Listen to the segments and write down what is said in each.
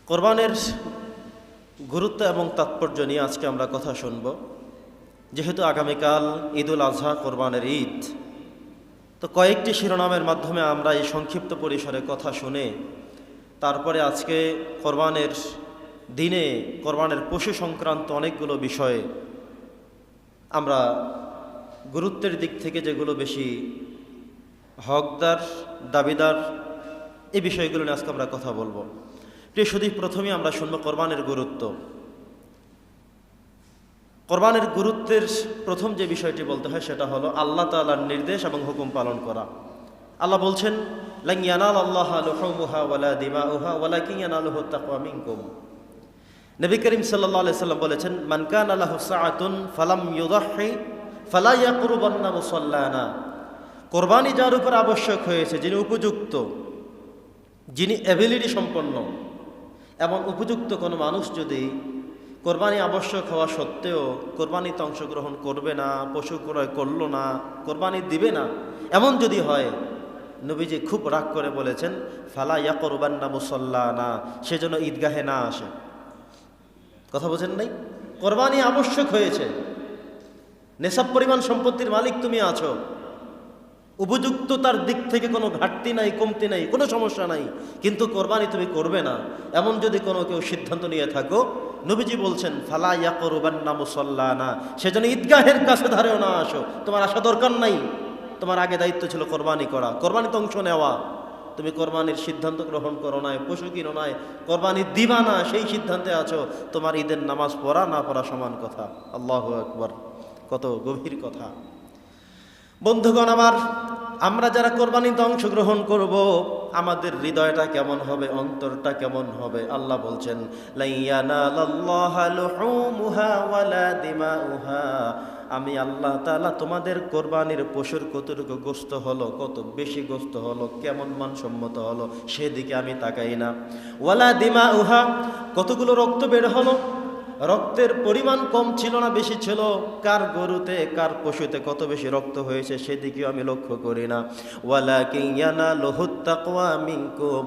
কোরবানের গুরুত্ব এবং তাৎপর্য নিয়ে আজকে আমরা কথা শুনব। যেহেতু আগামীকাল ঈদুল আজহা, কোরবানের ঈদ, তো কয়েকটি শিরোনামের মাধ্যমে আমরা এই সংক্ষিপ্ত পরিসরে কথা শুনে তারপরে আজকে কোরবানের দিনে কোরবানের পশু সংক্রান্ত অনেকগুলো বিষয়ে আমরা গুরুত্বের দিক থেকে যেগুলো বেশি হকদার, দাবিদার, এই বিষয়গুলো নিয়ে আজকে আমরা কথা বলবো। প্রিয় সুধী, প্রথমেই আমরা শুনবো কোরবানের গুরুত্ব। কোরবানের গুরুত্বের প্রথম যে বিষয়টি বলতে হয় সেটা হলো আল্লাহ তাআলার নির্দেশ এবং হুকুম পালন করা। আল্লাহ বলছেন, লান ইয়ানালাল্লাহা লুহুমুহা ওয়ালা দিমাউহা ওয়ালাকিন ইয়ানালুহু তাকওয়া মিনকুম। নবী করিম সাল্লাল্লাহু আলাইহি সাল্লাম বলেছেন, মান কানা লাহু সাআতুন ফালাম ইউযাহি ফালা ইয়াকরুবান্না মুসাল্লানা। কোরবানি যার উপর আবশ্যক হয়েছে, যিনি উপযুক্ত, যিনি অ্যাবিলিটি সম্পন্ন, এমন উপযুক্ত কোনো মানুষ যদি কোরবানি আবশ্যক হওয়া সত্ত্বেও কোরবানিতে অংশগ্রহণ করবে না, পশু ক্রয় করলো না, কোরবানি দিবে না, এমন যদি হয়, নবীজি খুব রাগ করে বলেছেন, ফালা ইয়াকরুবান্না মুসাল্লানা, সেজন্য ঈদগাহে না আসে। কথা বোঝেন নাই? কোরবানি আবশ্যক হয়েছে, নেশাব পরিমাণ সম্পত্তির মালিক তুমি আছো, উপযুক্ততার দিক থেকে কোনো ঘাটতি নাই, কমতি নাই, কোনো সমস্যা নাই, কিন্তু কোরবানি তুমি করবে না, এমন যদি কোনো কেউ সিদ্ধান্ত নিয়ে থাকো, নবীজি বলছেন, ফালা ইয়াকরুবান্না মুসাল্লানা, সেজন্য ঈদগাহের কাছে ধারেও না আসো। তোমার আসা দরকার নাই, তোমার আগে দায়িত্ব ছিল কোরবানি করা, কোরবানিতে অংশ নেওয়া। তুমি কোরবানির সিদ্ধান্ত গ্রহণ করো নাই, পশু কিনো নাই, কোরবানি দিবা না, সেই সিদ্ধান্তে আছো, তোমার ঈদের নামাজ পড়া না পড়া সমান কথা। আল্লাহু আকবার, কত গভীর কথা। বন্ধুগণ আমার, আমরা যারা কোরবানিতে অংশগ্রহণ করব, আমাদের হৃদয়টা কেমন হবে, অন্তরটা কেমন হবে? আল্লাহ বলছেন, লা ইয়ানালাল্লাহা লুহুমুহা ওয়ালা দিমাউহা। আমি আল্লাহ তাআলা তোমাদের কোরবানির পশুর কতটুকু গোশত হলো, কত বেশি গোশত হলো, কেমন মানসম্মত হলো, সেদিকে আমি তাকাই না। ওয়ালা দিমাউহা, কতগুলো রক্ত বের হলো, রক্তের পরিমাণ কম ছিল না বেশি ছিল, কার গরুতে কার পশুতে কত বেশি রক্ত হয়েছে সেদিকেও আমি লক্ষ্য করি না। ওয়ালাকিন ইয়ানালুহুত তাকওয়া মিনকুম,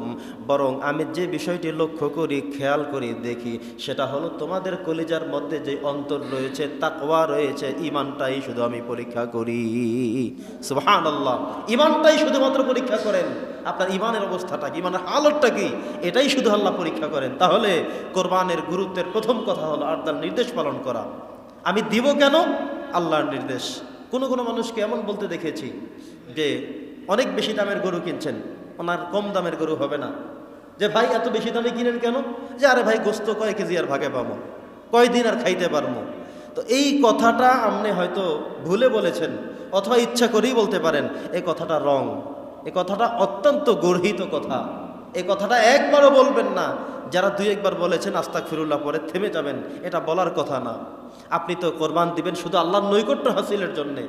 বরং আমি যে বিষয়টি লক্ষ্য করি, খেয়াল করি, দেখি, সেটা হলো তোমাদের কলিজার মধ্যে যে অন্তর রয়েছে, তাকওয়া রয়েছে, ঈমানটাই শুধু আমি পরীক্ষা করি। সুবহানাল্লাহ, ঈমানটাই শুধুমাত্র পরীক্ষা করেন। আপনার ঈমানের অবস্থাটা কি, ঈমানের হালতটা কি, এটাই শুধু আল্লাহ পরীক্ষা করেন। তাহলে কোরবানের গুরুত্বের প্রথম কথা হলো আল্লাহর নির্দেশ পালন করা। আমি দিব কেন? আল্লাহর নির্দেশ। কোনো কোনো মানুষকে এমন বলতে দেখেছি যে অনেক বেশি দামের গরু কিনছেন, ওনার কম দামের গরু হবে না, যে ভাই এত বেশি দামে কিনেন কেন? যে আরে ভাই, গোস্ত কয় কেজি আর ভাগে পাবো, কয়দিন আর খাইতে পারবো। তো এই কথাটা আপনি হয়তো ভুলে বলেছেন, অথবা ইচ্ছা করেই বলতে পারেন। এই কথাটা রং, এ কথাটা অত্যন্ত গর্হিত কথা। এ কথাটা একবারও বলবেন না। যারা দুই একবার বলেছেন আস্তাগফিরুল্লাহ পরে থেমে যাবেন, এটা বলার কথা না। আপনি তো কোরবান দিবেন শুধু আল্লাহর নৈকট্য হাসিলের জন্যে,